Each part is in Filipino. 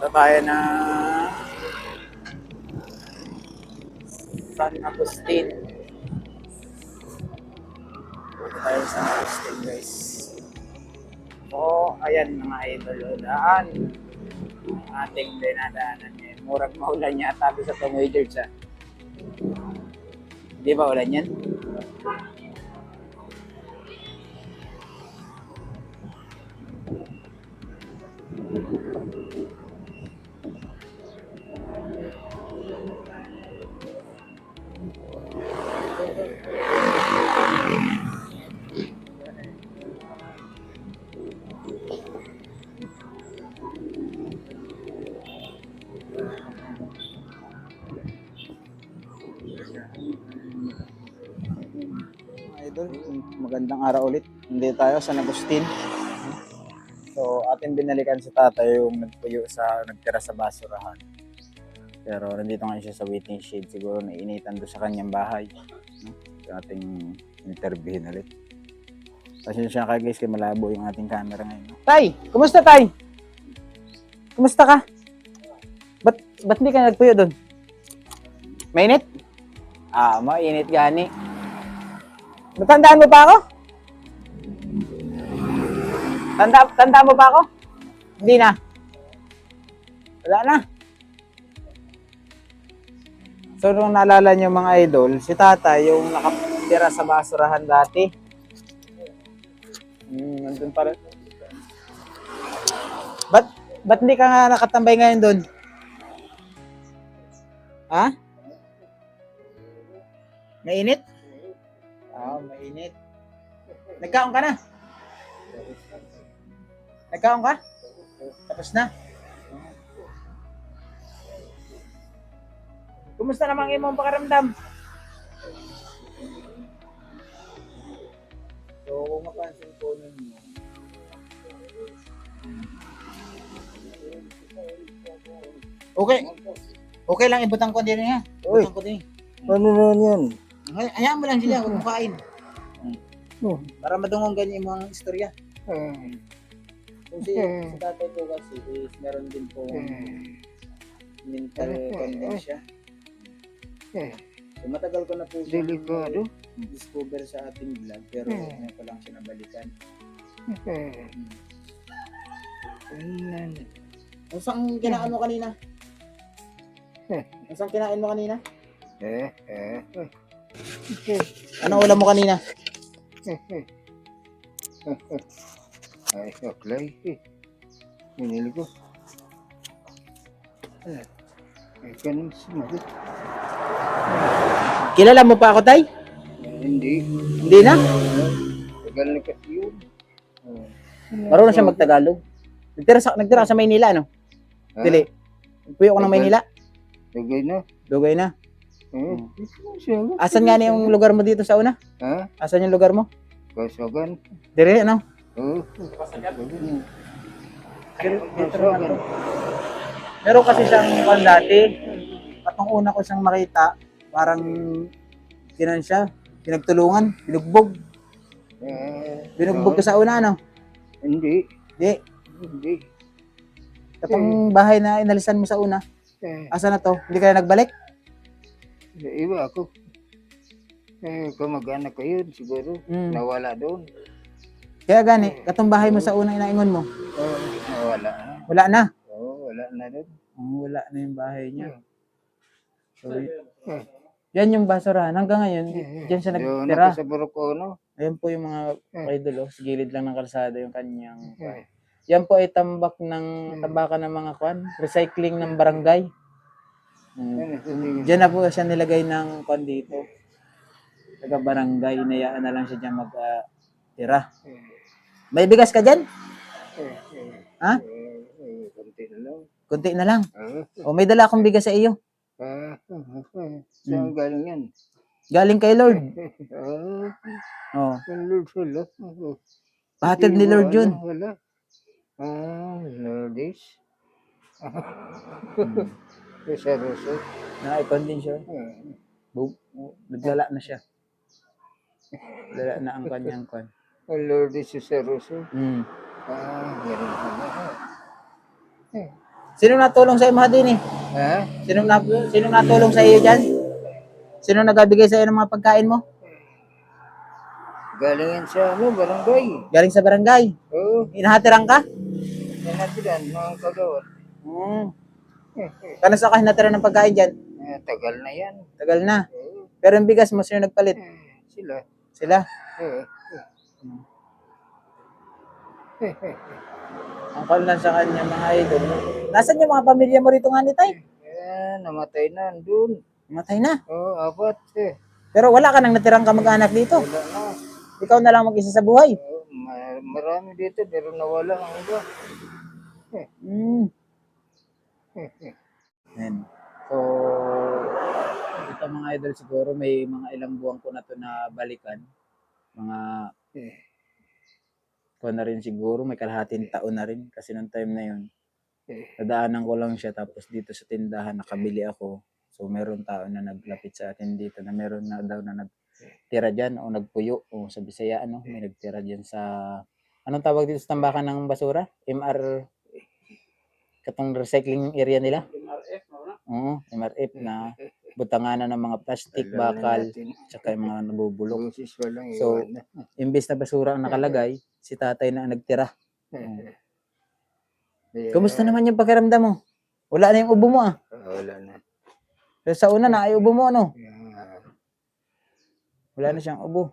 Punta tayo na San Agustin. Punta tayo sa San Agustin, guys. So, ayan mga idol, daan ating dinadaanan ngayon. Murag maulan yata sa Tumoy Church, ha? Di ba ulan yan? Idol, magandang araw ulit. Hindi tayo sa San Agustin. So, atin binalikan si tatay yung nagpuyo sa, nagtira sa basurahan. Pero nandito nga siya sa waiting shed. Siguro naiinitan doon sa kanyang bahay. No? So, ating interviewin ulit. Pasensya ka guys, kaya malabo yung ating camera ngayon. Tay! Kumusta tay? Kumusta ka? Ba't hindi ka nagpuyo doon? Mainit? Mainit gani. Matandaan mo pa ako? Tanda mo pa ako? Hindi na. Wala na. So, nung naalala niyo mga idol, si tata yung nakatira sa basurahan dati. Nandun pa rin. Ba't hindi ka nga nakatambay ngayon doon? Ha? Mainit? Mainit. Nagkaon ka na? Nagkaon ka? Tapos na? Kumusta namang imong pakaramdam? So, kung mapansin ko ninyo, okay lang ibutang ko din niya. Ibutang ko din. Ano na yan? Hayaan mo lang sila, huwag mo kain. Para madungong ganyan yung mga istorya. Kasi si tatay po kasi is meron din po mental condition. So matagal ko na po siya Delikado. discover sa ating vlog pero ngayon ko lang siya nabalikan. Ang kinain mo kanina? Ang kinain mo kanina? Ano ulam mo kanina? Ay, saklay. Minili ko. Ay, ganun sumagot. Kilala mo pa ako, tay? Hindi. Hindi na? Tagal na kasi yun. Marunong siya magtagalog. Nagtira sa Maynila, no? Dili. Puyo ko ng Maynila. Tagay na. Dugay na. Siya. Asan nga na yung lugar mo dito sa una? Ha? Asan yung lugar mo? Kasagan. Dire, ano? Kasagan. Meron kasi siyang kwan dati. Patong una ko siyang makita, parang kinan siya, pinagtulungan, binugbog. Binugbog ka sa una, ano? Hindi. Hindi. Katong bahay na inalisan mo sa una, asa na to? Hindi ka na nagbalik? Iba ako. Kamag-anak ko yun, siguro. Nawala doon. Kaya gani, katong bahay mo sa una inaingon mo? Nawala na. Wala na. Oo, wala na doon. Wala na yung bahay niya. So, yan yung basurahan. Hanggang ngayon, dyan siya nagtira. Sa Borocono. Ayan po yung mga idol, sa gilid lang ng kalsada yung kanyang yan po ay tambakan ng mga kwan, recycling ng barangay. Diyan na po siya nilagay ng kwan dito. Taga barangay, inayaan na lang siya dyan tira. May bigas ka dyan? Ha? Kunti na lang. Kunti na lang. O may dala akong bigas sa iyo. Saan galing yan? Galing kay Lord. Lord sila. Pahatid ni Lord yun. Wala. Lordis. Sa Rosso. Na-icon din siya. Nagdala na siya. Dala na ang kanyang kwan. Lordis sa Rosso. Mm. Ganun pala. Sino natulong sa iyo din eh? Ha? Sino natulong sa iyo diyan? Sino nagbigay sa iyo ng mga pagkain mo? Galing yan sa barangay. Galing sa barangay. Oo. Inahatiran ka? Yan natin yan, mga kagawad. Kano sa hinatiran ng pagkain diyan? Tagal na yan. Tagal na. Oo. Pero yung bigas mo, sino nagpalit? Sila. Sila. Oo. Ang call lang sa kanya mga idol. Nasaan yung mga pamilya mo rito nga ni Tay? Namatay na doon. Matay na. Oo, apat. Pero wala ka nang natirang kamag-anak dito. Wala na. Ikaw na lang mag-isa sa buhay. Marami dito pero nawala ang iba. Yan. So, ito mga idol siguro may mga ilang buwan ko na to na balikan. Mga ko na rin siguro, may kalahating taon na rin kasi nung time na yun. Nadaanan ko lang siya tapos dito sa tindahan nakabili ako. So meron tao na naglapit sa akin dito na meron na daw na nagtira dyan o nagpuyo o sa Bisaya may nagtira dyan sa anong tawag dito sa tambakan ng basura? Katong recycling area nila? MRF, no? MRF na butanganan ng mga plastic, bakal, tsaka yung mga nabubulok. So, imbes na basura ang nakalagay, si tatay na nagtira. Kumusta naman yung pakiramdam mo? Wala na yung ubo mo Wala na. Pero sa una na ay ubo mo Wala na siyang ubo.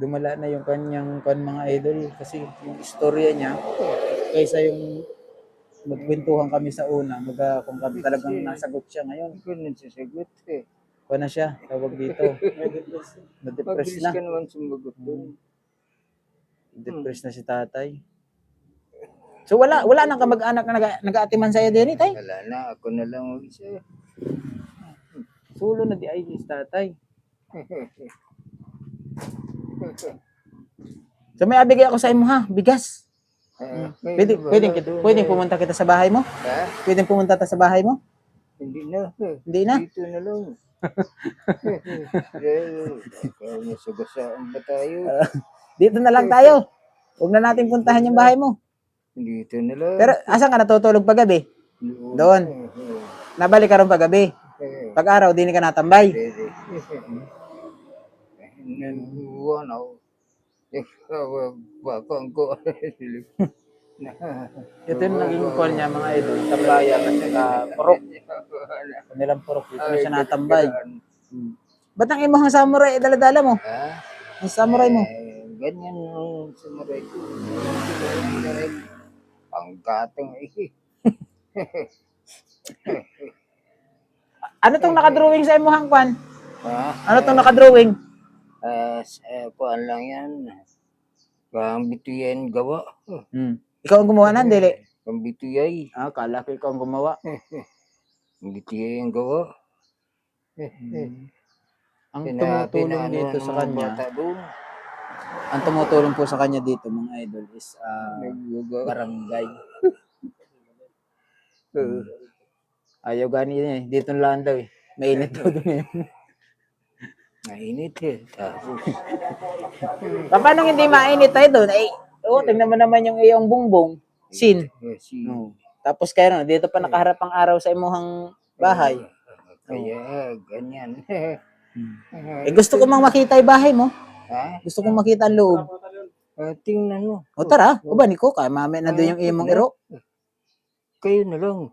Dumala na yung kanyang mga idol kasi yung istorya niya kaysa yung magkwentuhan kami sa una, kung kami talagang nasagot siya ngayon. Hindi ko nagsasagot Kuha na siya, tawag dito. Na-depress Mabilis na. ka naman sumagot doon. Depress na si tatay. So wala nang kamag-anak na nag-aatiman sa'yo din Tay? Wala na, ako na lang ang isa. Sulo na di ay si tatay. So may abigay ako sa imo bigas. Pwedeng pumunta kita sa bahay mo? Ha? Pwedeng pumunta ta sa bahay mo? Hindi na. Hindi na? Dito na lang. Masagasaan ba tayo? Dito na lang tayo. Huwag na natin puntahan yung bahay mo. Dito na lang. Pero asan ka natutulog pagabi? Doon. Nabalik ka rin pagabi. Pag-araw, di ka natambay. Nanguwan ako. Bakang ko. Ito yung naging call niya mga idol. Tambayan at saka purok. Kanilang purok. Dito na siya natambay. Ba't ang imong samurai dala-dala mo? Ang samurai mo? Ganyan yung samurai ko. Ang gatong Ano tong nakadrawing sa imong kwan? Ha? Ano tong nakadrawing? Kuan lang yan. Pambituyan gawa. Ikaw ang gumawa nan, dili? Pambituyay. Kala ko ikaw ang gumawa. Pambituyay ang gawa. Ang tumutulong dito sa kanya, ang tumutulong po sa kanya dito mga idol is barangay. Ayaw gani niya dito lang daw mainit daw doon Mainit Tapos. Paano hindi mainit tayo doon? Tingnan mo naman yung iyong bungbong. Sin. Tapos kayo dito pa nakaharap ang araw sa imong bahay. Kaya ganyan. Gusto ko mang makita yung bahay mo. Ha? Gusto kong makita ang loob. Tingnan mo. Tara, uban ko kay mamaya na doon yung imong iro. Kayo na lang.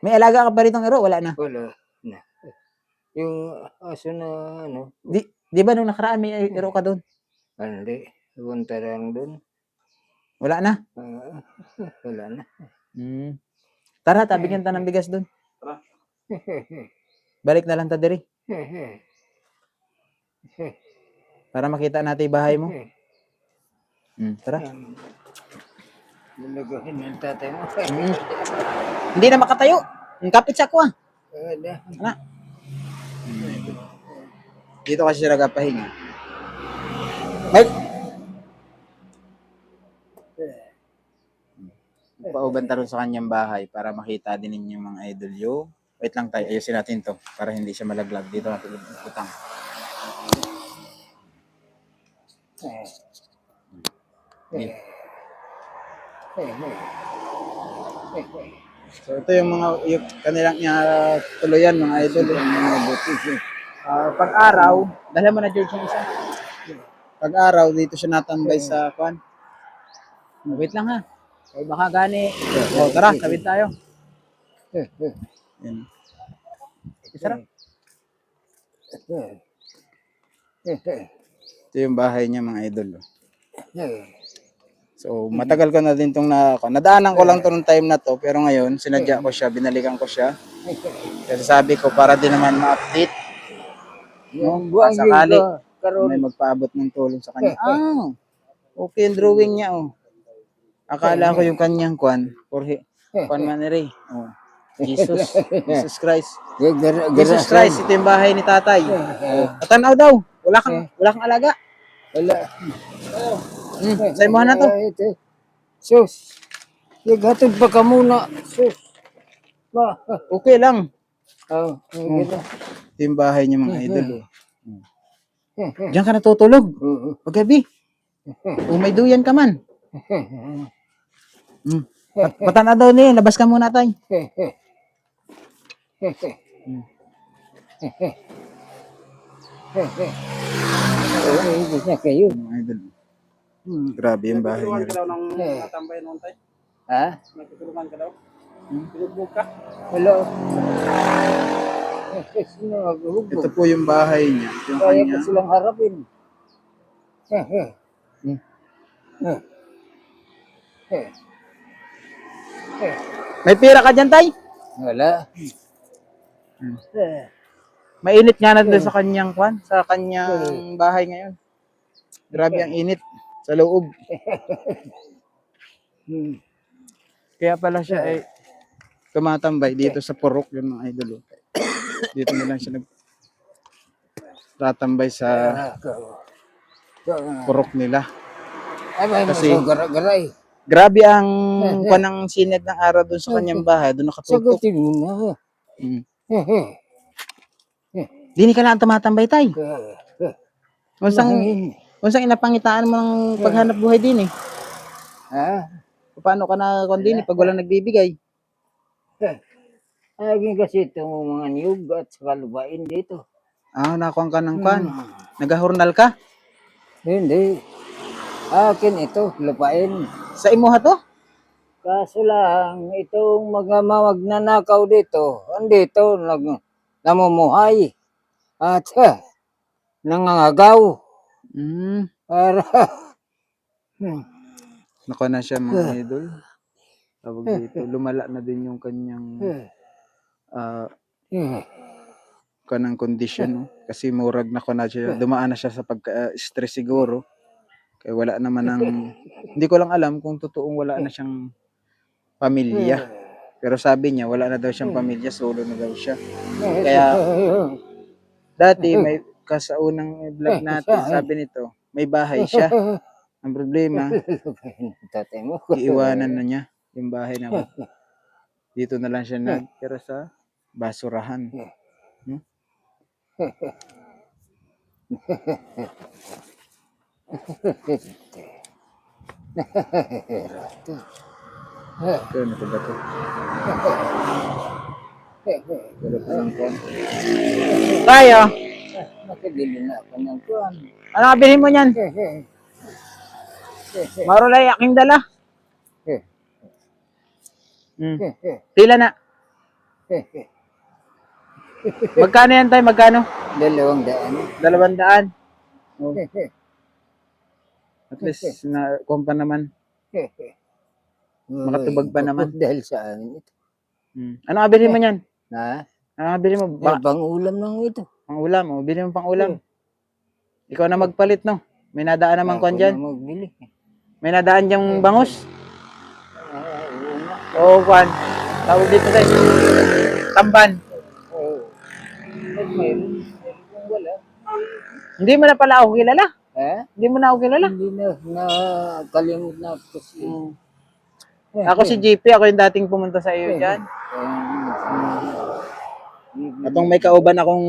May alaga ka pa ritong iro, wala na. Wala na. Yung aso na Di ba nung nakaraan may iro ka doon? Hindi. Punta lang doon. Wala na? Wala na. Tara, tabigyan ta ng bigas doon. Balik na lang ta diri. Para makita natin yung bahay mo. Tara. Nalagahin yung tatay mo. Hindi na makatayo. Ang kapit sa ako Wala. Dito kasi siya nagapahinga. Mike! Pauban taron sa kanyang bahay para makita din ninyo mga idol yo. Wait lang tayo, ayusin natin to para hindi siya malaglag. Dito natin utang. So ito yung mga yung kanilang tuluyan mga idol. Pag-araw, dala mo na George yung isa. Pag-araw dito siya natambay sa kwan. Wait lang ha. Kaya baka gani. O tara, tawid tayo. Yan. Sarap. Ito yung bahay niya mga idol. So matagal ko na din tong nadaanan ko lang to nung time na to, pero ngayon sinadya ko siya, binalikan ko siya. Kasi sabi ko para din naman ma-update. No? Sakali may magpaabot ng tulong sa kanya. Okay yung drawing niya oh. Akala ko yung kanyang kwan, kwan manere. Oh. Jesus Christ. Jesus Christ, ito yung bahay ni tatay. Tatanaw daw. Wala kang alaga. Wala. Sa imuhan na to. Sus. Naghatid pa ka muna. Sus. Ba. Okay lang. Gito. Ito yung bahay niya mga idol. Diyan ka natutulog. Paggabi. May duyan ka man. Patana daw niya. Labas ka muna tayo. Hindi na kayo. Mga idol. Grabe yung bahay niya. Ha? Natutulungan ka daw? Pinugbog ka? Wala. Ito po yung bahay niya. Yung Kaya kanya. ko silang harapin. May pira ka dyan, tay? Wala. Mainit nga na doon sa kanyang kwan, sa kanyang bahay ngayon. Grabe ang init sa loob. Kaya pala siya ay tumatambay dito sa purok yung mga idol. Dito na lang siya tatambay sa purok nila. Kasi garay. grabe ang panang sinag ng araw doon sa kanyang bahay, doon nakatutok. Sagutin mo na. Dini ka lang tumatambay, tay. Unsang inapangitaan mo ng paghanap buhay din eh. Ha? Paano ka na kung din pag walang nagbibigay? Aging kasi itong mga niyog at saka lupain dito. Nakuha ka ng kwan. Nagahurnal ka? Hindi. Akin ito, lupain. Sa imuha to? Kaso lang, itong mga magnanakaw dito, andito, namumuhay. At nangangagaw. Para, Nakuha na siya mga idol. Tawag dito. Lumala na din yung kanyang kanang kondisyon. No? Kasi murag na na siya. Dumaan na siya sa pagka-stress siguro. Kaya wala naman hindi ko lang alam kung totoong wala na siyang pamilya. Pero sabi niya, wala na daw siyang pamilya, solo na daw siya. Kaya, dati, may kasaunang vlog natin, sabi nito, may bahay siya. Ang problema, iiwanan na niya yung bahay na dito na lang siya nagtira sa basurahan. Ito, ano ba ito? Tayo! nakabili na ako ng kuwan. Ano kabilihin mo niyan? Marulay, aking dala. Tila na. Magkano yan tayo? Magkano? 200. 200. Oh. At least, kumpa naman. Makatubag pa naman. Dahil sa amin ito. Ano kabilihin mo niyan? Ha? Ano kabilihin mo? Pang-ulam lang ito. Pang ulam, o. Bilhin mo pang ulam. Ikaw na magpalit, no? May nadaan naman kwan dyan. Magbili. May nadaan diyang bangus. Oo, kwan. Tawag dito tayo. Tamban. Meron. Kung wala. Hindi mo na pala ako kilala. Hindi mo na ako kilala. Hindi na. Nakalimut na ako kasi. Ako si JP, ako yung dating pumunta sa iyo dyan. Atong may kauban akong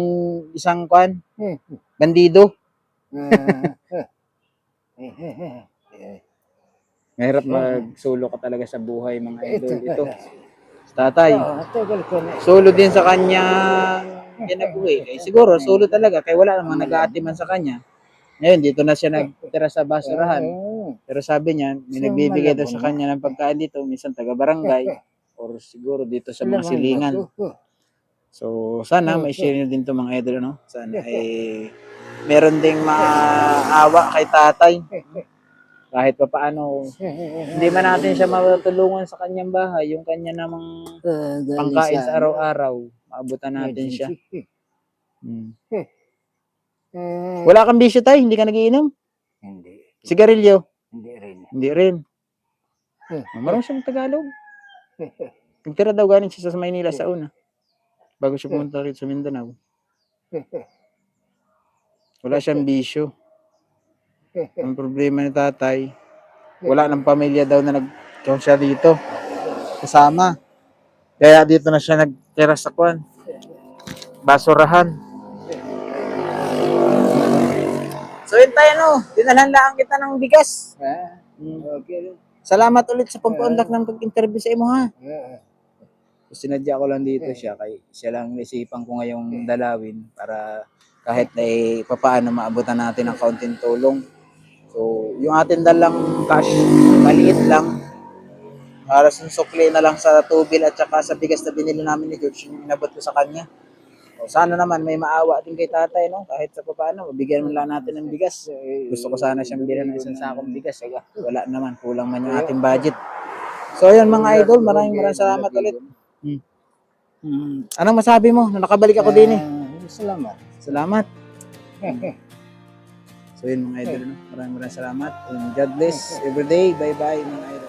isang kwan. Bandido. Mahirap magsulo ka talaga sa buhay, mga idol. Ito, tatay. Tagal ko na. Solo din sa kanyang kinabuhi. Eh, siguro, solo talaga. Kaya wala namang nag-aatiman sa kanya. Ngayon, dito na siya nagtira sa basurahan. Pero sabi niya, may nagbibigay daw sa kanya ng pagkain dito. Minsan taga-barangay. Or siguro dito sa mga silingan. So, sana may share nyo din to mga idol, no? Sana ay meron ding maawa kay tatay. Kahit pa paano, hindi man natin siya matulungan sa kanyang bahay, yung kanya namang pangkain sa araw-araw, maabutan natin siya. Wala kang bisyo tayo, hindi ka nagiinom? Hindi. Sigarilyo? Hindi rin. Hindi rin. Marunong siya ng Tagalog. Nagtira daw galing siya sa Maynila sa una. Bago siya pumunta rin sa Mindanao. Wala siyang bisyo. Ang problema ni tatay, wala ng pamilya daw na nag-count siya dito. Kasama. Kaya dito na siya nagtira sa kwan. Basurahan. So yun tayo, no? Dinalhan lang kita ng bigas. Okay. Salamat ulit sa pagpaunlak ng pag-interview sa imo, ha? Sinadya ko lang dito siya, kay siya lang isipan ko ngayong dalawin para kahit na papaano maabutan natin ng kaunting tulong. So, yung atin dalang cash, maliit lang. Para sa sukli na lang sa tubil at saka sa bigas na binili namin ni George, yung inabot ko sa kanya. So, sana naman may maawa din kay tatay, no? Kahit sa papaano, bigyan mo lang natin ng bigas. Gusto ko sana siyang bilhan ng isang sakong bigas. Wala naman, kulang man yung ating budget. So, ayun mga idol, maraming salamat ulit. Anong masabi mo? Nakabalik ako din eh. Salamat. Salamat. So yun mga idol, no? Maraming salamat. And God bless every day. Bye-bye mga idol.